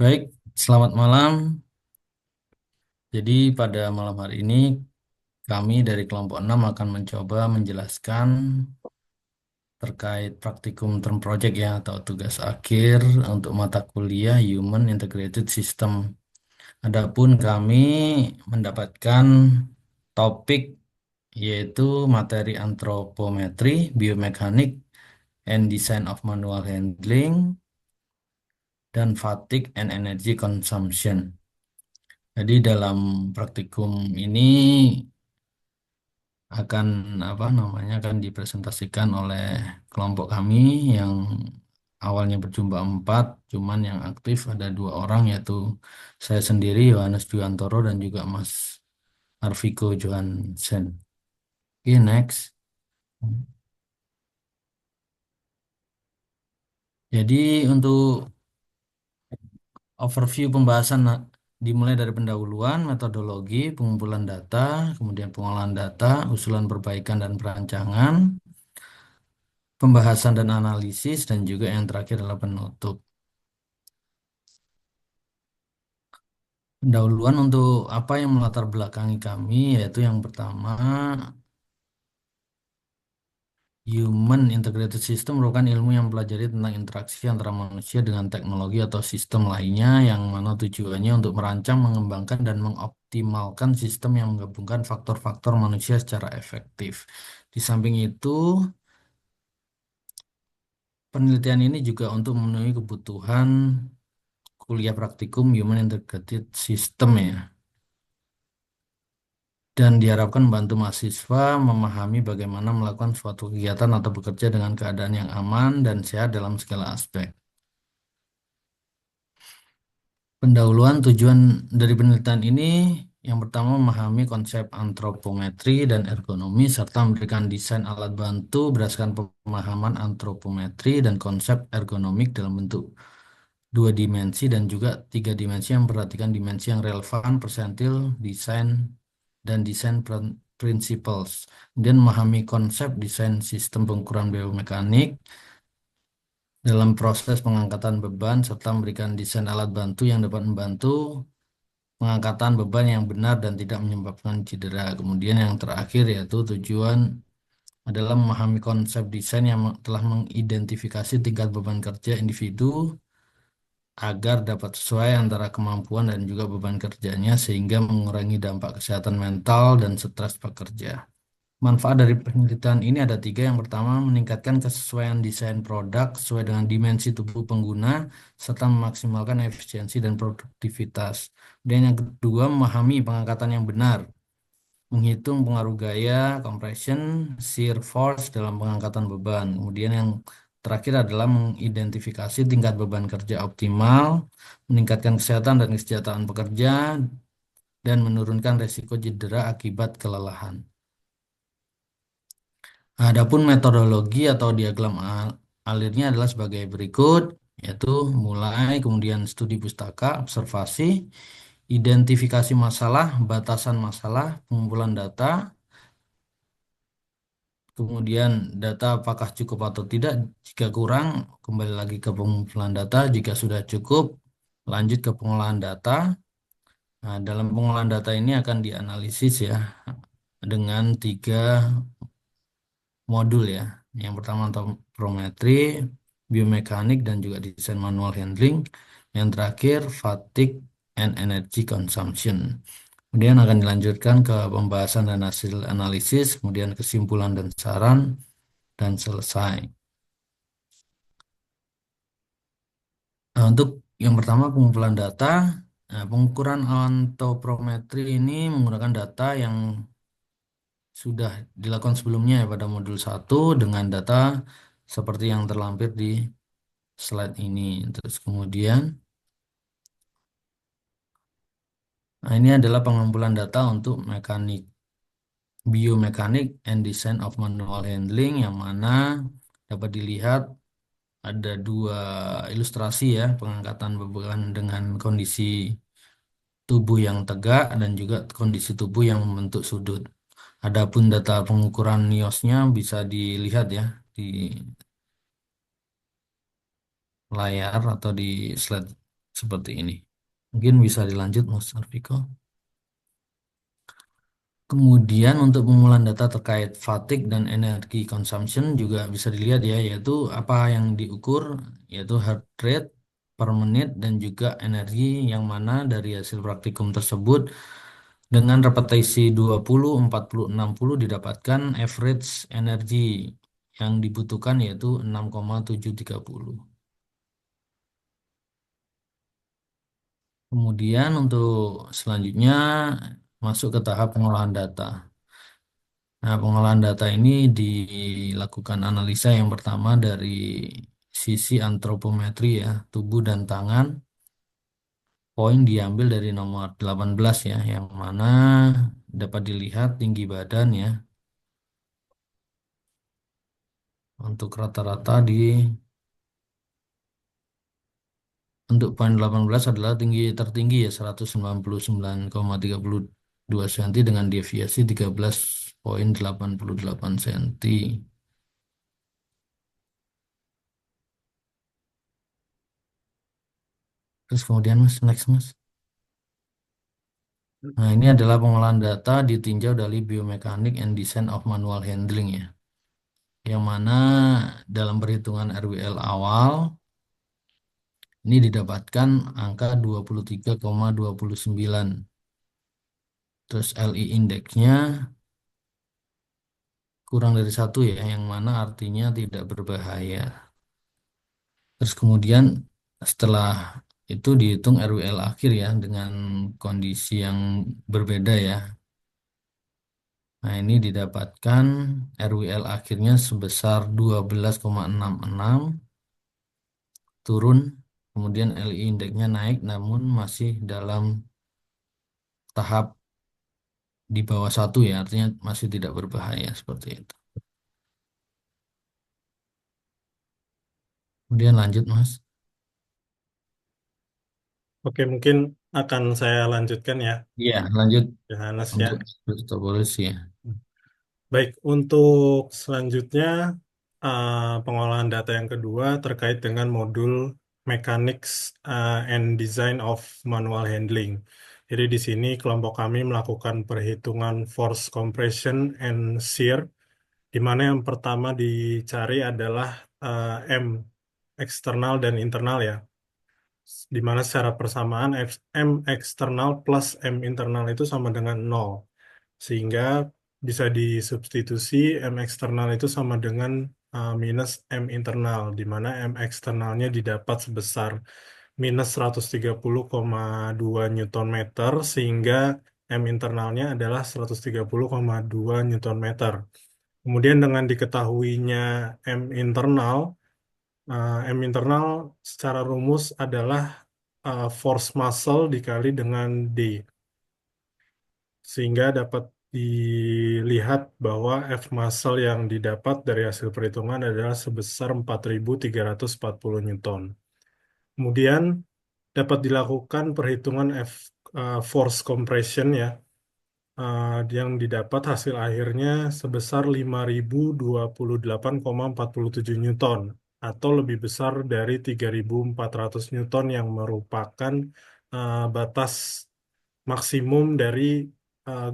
Baik, selamat malam. Jadi pada malam hari ini kami dari kelompok 6 akan mencoba menjelaskan terkait praktikum term project ya atau tugas akhir untuk mata kuliah Human Integrated System. Adapun kami mendapatkan topik yaitu materi antropometri, biomekanik, and design of manual handling, dan fatigue and energy consumption. Jadi dalam praktikum ini akan apa namanya akan dipresentasikan oleh kelompok kami yang awalnya berjumlah 4, cuman yang aktif ada 2 orang yaitu saya sendiri Yohanes Juwantoro dan juga Mas Arviko Johansen. Oke, next. Jadi untuk overview pembahasan dimulai dari pendahuluan, metodologi, pengumpulan data, kemudian pengolahan data, usulan perbaikan dan perancangan, pembahasan dan analisis, dan juga yang terakhir adalah penutup. Pendahuluan untuk apa yang melatar belakangi kami, yaitu yang pertama, Human Integrated System merupakan ilmu yang mempelajari tentang interaksi antara manusia dengan teknologi atau sistem lainnya yang mana tujuannya untuk merancang, mengembangkan, dan mengoptimalkan sistem yang menggabungkan faktor-faktor manusia secara efektif. Di samping itu, penelitian ini juga untuk memenuhi kebutuhan kuliah praktikum Human Integrated System ya. Dan diharapkan membantu mahasiswa memahami bagaimana melakukan suatu kegiatan atau bekerja dengan keadaan yang aman dan sehat dalam segala aspek. Pendahuluan tujuan dari penelitian ini yang pertama memahami konsep antropometri dan ergonomi serta memberikan desain alat bantu berdasarkan pemahaman antropometri dan konsep ergonomik dalam bentuk 2 dimensi dan juga 3 dimensi yang memperhatikan dimensi yang relevan, persentil, desain, dan desain principles. Kemudian memahami konsep desain sistem pengukuran biomekanik dalam proses pengangkatan beban serta memberikan desain alat bantu yang dapat membantu pengangkatan beban yang benar dan tidak menyebabkan cedera. Kemudian yang terakhir yaitu tujuan adalah memahami konsep desain yang telah mengidentifikasi tingkat beban kerja individu agar dapat sesuai antara kemampuan dan juga beban kerjanya sehingga mengurangi dampak kesehatan mental dan stres pekerja. Manfaat dari penelitian ini ada 3. Yang pertama, meningkatkan kesesuaian desain produk sesuai dengan dimensi tubuh pengguna serta memaksimalkan efisiensi dan produktivitas. Dan yang kedua, memahami pengangkatan yang benar, menghitung pengaruh gaya, compression, shear force dalam pengangkatan beban. Kemudian yang terakhir adalah mengidentifikasi tingkat beban kerja optimal, meningkatkan kesehatan dan kesejahteraan pekerja, dan menurunkan risiko cedera akibat kelelahan. Adapun metodologi atau diagram alirnya adalah sebagai berikut, yaitu mulai, kemudian studi pustaka, observasi, identifikasi masalah, batasan masalah, pengumpulan data, kemudian data apakah cukup atau tidak, jika kurang, kembali lagi ke pengumpulan data, jika sudah cukup, lanjut ke pengolahan data. Nah, dalam pengolahan data ini akan dianalisis ya, dengan 3 modul ya. Yang pertama antropometri, biomekanik, dan juga desain manual handling. Yang terakhir fatigue and energy consumption. Kemudian akan dilanjutkan ke pembahasan dan hasil analisis, kemudian kesimpulan dan saran, dan selesai. Nah, untuk yang pertama pengumpulan data, nah, pengukuran antropometri ini menggunakan data yang sudah dilakukan sebelumnya ya pada modul 1 dengan data seperti yang terlampir di slide ini. Terus kemudian, nah ini adalah pengumpulan data untuk mekanik, biomekanik, and design of manual handling yang mana dapat dilihat ada 2 ilustrasi ya, pengangkatan beban dengan kondisi tubuh yang tegak dan juga kondisi tubuh yang membentuk sudut. Adapun data pengukuran NIOS-nya bisa dilihat ya di layar atau di slide. seperti ini. Mungkin bisa dilanjut Mas Arviko. Kemudian untuk pengumpulan data terkait fatigue dan energi consumption juga bisa dilihat ya, yaitu apa yang diukur, yaitu heart rate per menit dan juga energi yang mana dari hasil praktikum tersebut dengan repetisi 20, 40, 60 didapatkan average energi yang dibutuhkan yaitu 6,730. Kemudian untuk selanjutnya masuk ke tahap pengolahan data. Nah, pengolahan data ini dilakukan analisa yang pertama dari sisi antropometri ya, tubuh dan tangan. Poin diambil dari nomor 18 ya, yang mana dapat dilihat tinggi badan ya. Untuk rata-rata untuk poin 18 adalah tinggi tertinggi ya 199,32 cm dengan deviasi 13,88 cm. Terus kemudian Mas, next Mas. Nah, ini adalah pengolahan data ditinjau dari biomekanik and design of manual handling ya. Yang mana dalam perhitungan RWL awal ini didapatkan angka 23,29. Terus LI indeksnya kurang dari satu ya, yang mana artinya tidak berbahaya. Terus kemudian setelah itu dihitung RWL akhir ya dengan kondisi yang berbeda ya. Nah, ini didapatkan RWL akhirnya sebesar 12,66 turun, kemudian LI indeksnya naik namun masih dalam tahap di bawah satu ya, artinya masih tidak berbahaya seperti itu. Kemudian lanjut Mas. Oke, mungkin akan saya lanjutkan ya, Iya, lanjut Johannes untuk ya. Christoforus ya. Baik, untuk selanjutnya pengolahan data yang kedua terkait dengan modul Mechanics and Design of Manual Handling. Jadi di sini kelompok kami melakukan perhitungan force compression and shear, di mana yang pertama dicari adalah M eksternal dan internal ya, di mana secara persamaan M eksternal plus M internal itu sama dengan nol, sehingga bisa disubstitusi M eksternal itu sama dengan minus M internal, di mana M eksternalnya didapat sebesar minus 130,2 Newton meter, sehingga M internalnya adalah 130,2 Newton meter. Kemudian dengan diketahuinya M internal, M internal secara rumus adalah force muscle dikali dengan D, sehingga dapat dilihat bahwa F muscle yang didapat dari hasil perhitungan adalah sebesar 4.340 Newton. Kemudian dapat dilakukan perhitungan F force compression ya, yang didapat hasil akhirnya sebesar 5.028,47 Newton, atau lebih besar dari 3.400 Newton yang merupakan batas maksimum dari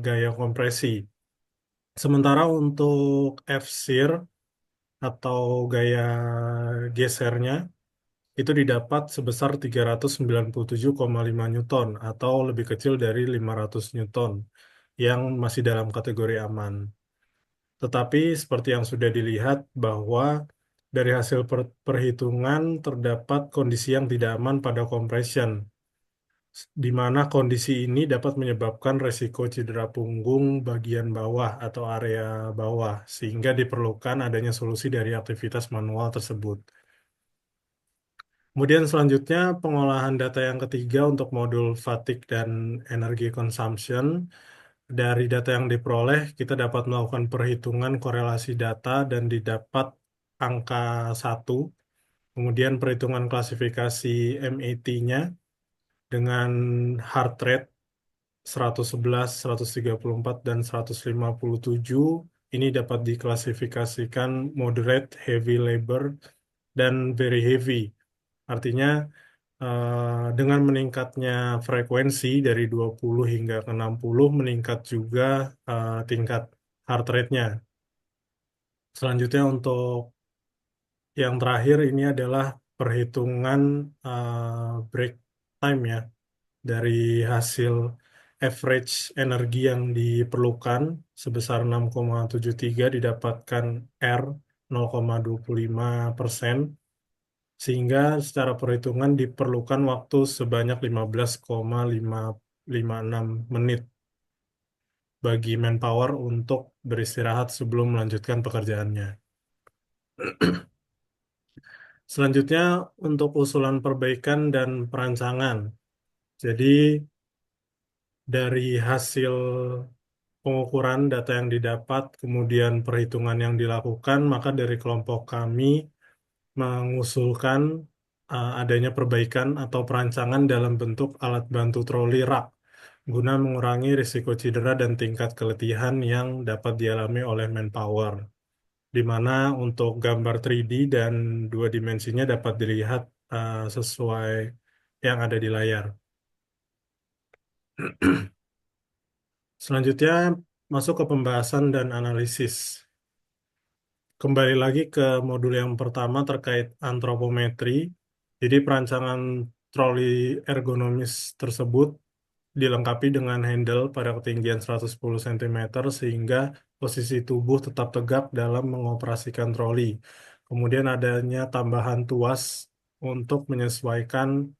gaya kompresi. Sementara untuk F-shear atau gaya gesernya itu didapat sebesar 397,5 Newton atau lebih kecil dari 500 Newton yang masih dalam kategori aman. Tetapi seperti yang sudah dilihat bahwa dari hasil perhitungan terdapat kondisi yang tidak aman pada compression, di mana kondisi ini dapat menyebabkan resiko cedera punggung bagian bawah atau area bawah, sehingga diperlukan adanya solusi dari aktivitas manual tersebut. Kemudian selanjutnya pengolahan data yang ketiga untuk modul fatigue dan energi consumption. Dari data yang diperoleh, kita dapat melakukan perhitungan korelasi data dan didapat angka 1. Kemudian perhitungan klasifikasi MAT-nya dengan heart rate 111, 134, dan 157. Ini dapat diklasifikasikan moderate, heavy labor, dan very heavy. Artinya Dengan meningkatnya frekuensi dari 20 hingga ke 60, meningkat juga tingkat heart rate-nya. Selanjutnya untuk yang terakhir ini adalah perhitungan break time ya dari hasil average energi yang diperlukan sebesar 6,73 didapatkan R 0,25%, sehingga secara perhitungan diperlukan waktu sebanyak 15,556 menit bagi manpower untuk beristirahat sebelum melanjutkan pekerjaannya. Selanjutnya untuk usulan perbaikan dan perancangan. Jadi dari hasil pengukuran data yang didapat, kemudian perhitungan yang dilakukan, maka dari kelompok kami mengusulkan adanya perbaikan atau perancangan dalam bentuk alat bantu troli rak guna mengurangi risiko cedera dan tingkat keletihan yang dapat dialami oleh manpower, di mana untuk gambar 3D dan dua dimensinya dapat dilihat sesuai yang ada di layar. Selanjutnya masuk ke pembahasan dan analisis. Kembali lagi ke modul yang pertama terkait antropometri. Jadi perancangan troli ergonomis tersebut dilengkapi dengan handle pada ketinggian 110 cm sehingga posisi tubuh tetap tegak dalam mengoperasikan troli. Kemudian adanya tambahan tuas untuk menyesuaikan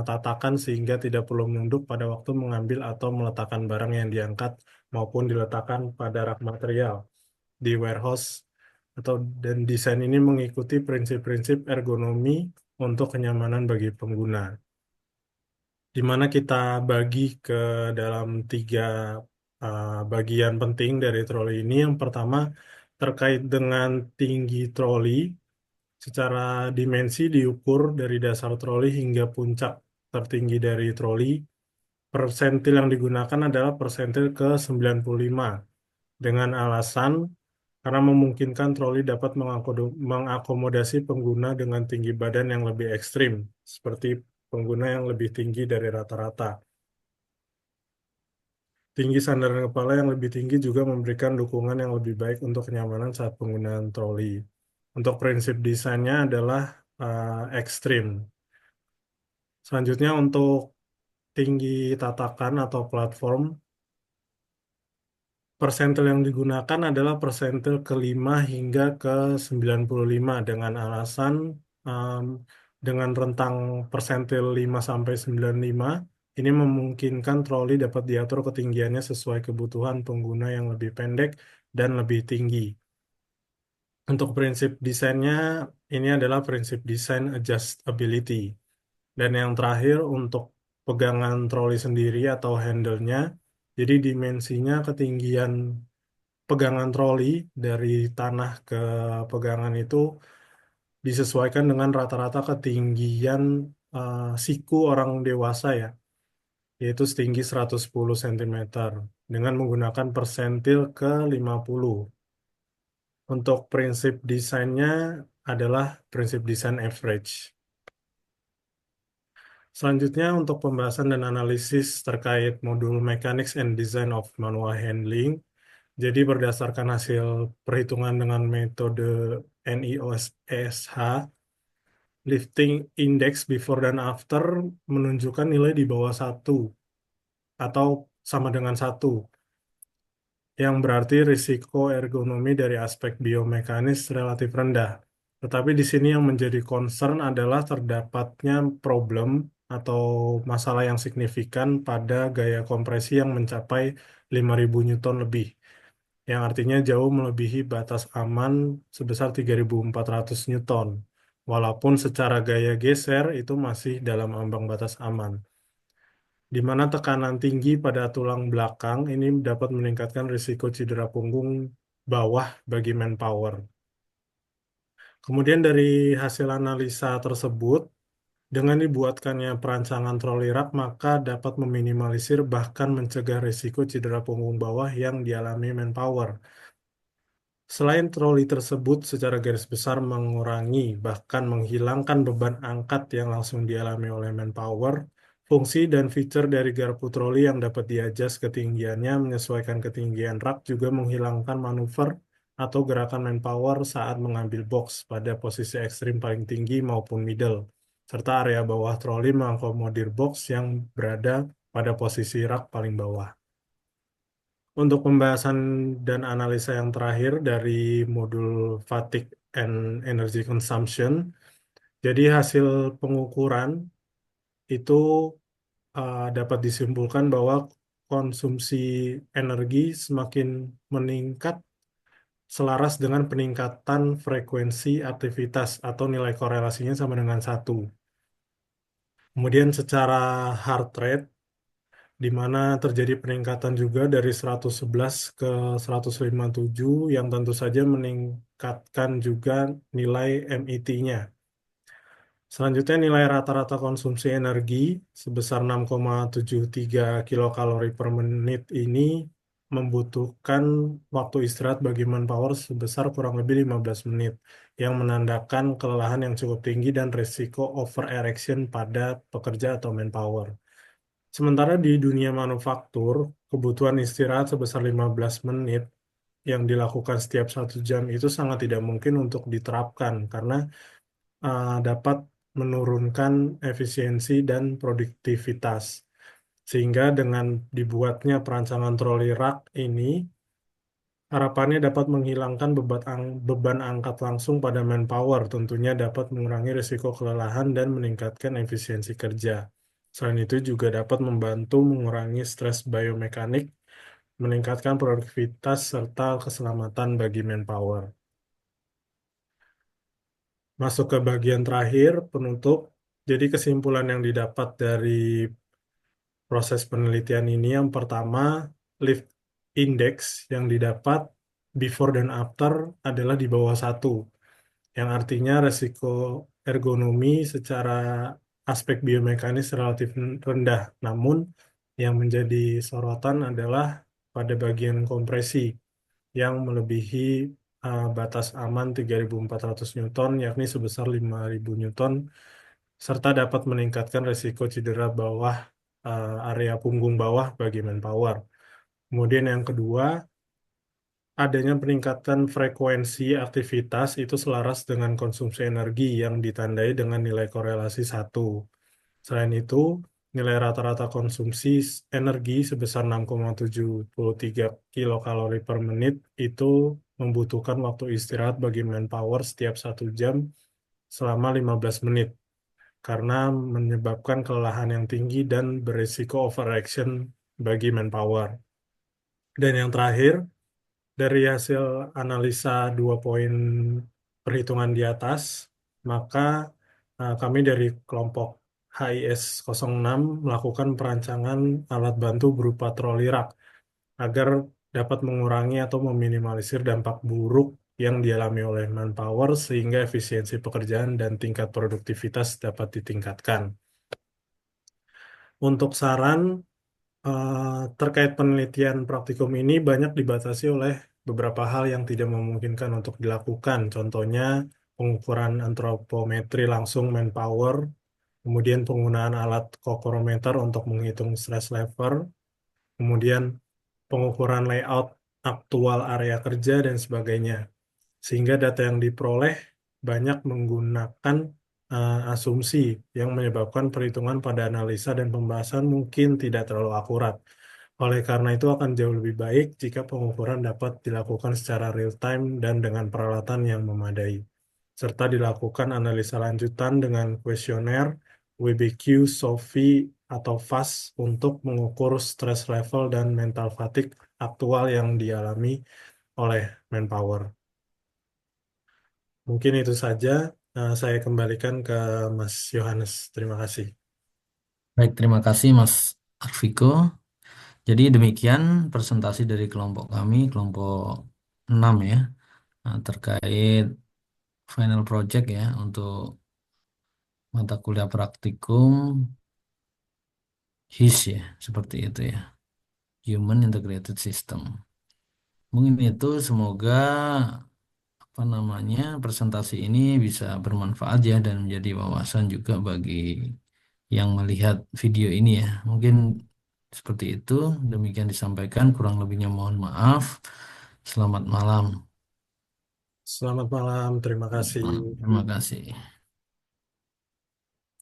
tatakan sehingga tidak perlu menunduk pada waktu mengambil atau meletakkan barang yang diangkat maupun diletakkan pada rak material di warehouse, atau dan desain ini mengikuti prinsip-prinsip ergonomi untuk kenyamanan bagi pengguna, di mana kita bagi ke dalam tiga bagian penting dari troli ini. Yang pertama terkait dengan tinggi troli. Secara dimensi diukur dari dasar troli hingga puncak tertinggi dari troli. Persentil yang digunakan adalah persentil ke 95 dengan alasan karena memungkinkan troli dapat mengakomodasi pengguna dengan tinggi badan yang lebih ekstrim, seperti pengguna yang lebih tinggi dari rata-rata. Tinggi sandaran kepala yang lebih tinggi juga memberikan dukungan yang lebih baik untuk kenyamanan saat penggunaan troli. Untuk prinsip desainnya adalah ekstrim. Selanjutnya untuk tinggi tatakan atau platform, persentil yang digunakan adalah persentil ke-5 hingga ke-95 dengan alasan um, dengan rentang persentil 5 sampai 95 ini memungkinkan troli dapat diatur ketinggiannya sesuai kebutuhan pengguna yang lebih pendek dan lebih tinggi. Untuk prinsip desainnya, ini adalah prinsip desain adjustability. Dan yang terakhir untuk pegangan troli sendiri atau handle-nya, jadi dimensinya ketinggian pegangan troli dari tanah ke pegangan itu disesuaikan dengan rata-rata ketinggian siku orang dewasa ya, yaitu setinggi 110 cm dengan menggunakan persentil ke 50. Untuk prinsip desainnya adalah prinsip desain average. Selanjutnya untuk pembahasan dan analisis terkait modul Mechanics and Design of Manual Handling. Jadi berdasarkan hasil perhitungan dengan metode NIOSH, lifting index before dan after menunjukkan nilai di bawah satu atau sama dengan satu, yang berarti risiko ergonomi dari aspek biomekanis relatif rendah. Tetapi di sini yang menjadi concern adalah terdapatnya problem atau masalah yang signifikan pada gaya kompresi yang mencapai 5.000 Newton lebih, yang artinya jauh melebihi batas aman sebesar 3.400 Newton. Walaupun secara gaya geser itu masih dalam ambang batas aman, di mana tekanan tinggi pada tulang belakang ini dapat meningkatkan risiko cedera punggung bawah bagi manpower. Kemudian dari hasil analisa tersebut, dengan dibuatkannya perancangan troli rak, maka dapat meminimalisir bahkan mencegah risiko cedera punggung bawah yang dialami manpower. Selain troli tersebut secara garis besar mengurangi bahkan menghilangkan beban angkat yang langsung dialami oleh manpower, fungsi dan fitur dari garpu troli yang dapat di-adjust ketinggiannya menyesuaikan ketinggian rak juga menghilangkan manuver atau gerakan manpower saat mengambil box pada posisi ekstrim paling tinggi maupun middle, serta area bawah troli mengakomodir box yang berada pada posisi rak paling bawah. Untuk pembahasan dan analisa yang terakhir dari modul fatigue and energy consumption, jadi hasil pengukuran itu dapat disimpulkan bahwa konsumsi energi semakin meningkat selaras dengan peningkatan frekuensi aktivitas atau nilai korelasinya sama dengan satu. Kemudian secara heart rate, di mana terjadi peningkatan juga dari 111 ke 157 yang tentu saja meningkatkan juga nilai MIT-nya. Selanjutnya nilai rata-rata konsumsi energi sebesar 6,73 kilokalori per menit ini membutuhkan waktu istirahat bagi manpower sebesar kurang lebih 15 menit yang menandakan kelelahan yang cukup tinggi dan risiko overerection pada pekerja atau manpower. Sementara di dunia manufaktur, kebutuhan istirahat sebesar 15 menit yang dilakukan setiap 1 jam itu sangat tidak mungkin untuk diterapkan karena dapat menurunkan efisiensi dan produktivitas. Sehingga dengan dibuatnya perancangan troli rak ini, harapannya dapat menghilangkan beban angkat langsung pada manpower, tentunya dapat mengurangi risiko kelelahan dan meningkatkan efisiensi kerja. Selain itu juga dapat membantu mengurangi stres biomekanik, meningkatkan produktivitas serta keselamatan bagi manpower. Masuk ke bagian terakhir, penutup. Jadi kesimpulan yang didapat dari proses penelitian ini yang pertama, lift index yang didapat before dan after adalah di bawah satu, yang artinya resiko ergonomi secara aspek biomekanis relatif rendah. Namun yang menjadi sorotan adalah pada bagian kompresi yang melebihi batas aman 3.400 Newton, yakni sebesar 5.000 Newton, serta dapat meningkatkan risiko cedera bawah area punggung bawah bagi manpower. Kemudian yang kedua, adanya peningkatan frekuensi aktivitas itu selaras dengan konsumsi energi yang ditandai dengan nilai korelasi satu. Selain itu, nilai rata-rata konsumsi energi sebesar 6,73 kilokalori per menit itu membutuhkan waktu istirahat bagi manpower setiap 1 jam selama 15 menit karena menyebabkan kelelahan yang tinggi dan berisiko overreaction bagi manpower. Dan yang terakhir, dari hasil analisa 2 poin perhitungan di atas, maka kami dari kelompok HIS 06 melakukan perancangan alat bantu berupa troli rak agar dapat mengurangi atau meminimalisir dampak buruk yang dialami oleh manpower sehingga efisiensi pekerjaan dan tingkat produktivitas dapat ditingkatkan. Untuk saran eh, terkait penelitian praktikum ini banyak dibatasi oleh beberapa hal yang tidak memungkinkan untuk dilakukan. Contohnya pengukuran antropometri langsung manpower, kemudian penggunaan alat kokorometer untuk menghitung stress level, kemudian pengukuran layout aktual area kerja dan sebagainya. Sehingga data yang diperoleh banyak menggunakan asumsi yang menyebabkan perhitungan pada analisa dan pembahasan mungkin tidak terlalu akurat. Oleh karena itu akan jauh lebih baik jika pengukuran dapat dilakukan secara real time dan dengan peralatan yang memadai, serta dilakukan analisa lanjutan dengan kuesioner, WBQ, SOFI, atau FAST untuk mengukur stress level dan mental fatigue aktual yang dialami oleh manpower. Mungkin itu saja. Saya kembalikan ke Mas Yohanes. Terima kasih. Baik, terima kasih Mas Arviko. Jadi demikian presentasi dari kelompok kami, kelompok 6 ya, terkait final project ya untuk mata kuliah praktikum HIS ya, seperti itu ya, Human Integrated System. Mungkin itu semoga apa namanya presentasi ini bisa bermanfaat ya dan menjadi wawasan juga bagi yang melihat video ini ya. Mungkin seperti itu. Demikian disampaikan. Kurang lebihnya mohon maaf. Selamat malam. Selamat malam, terima kasih. Terima kasih.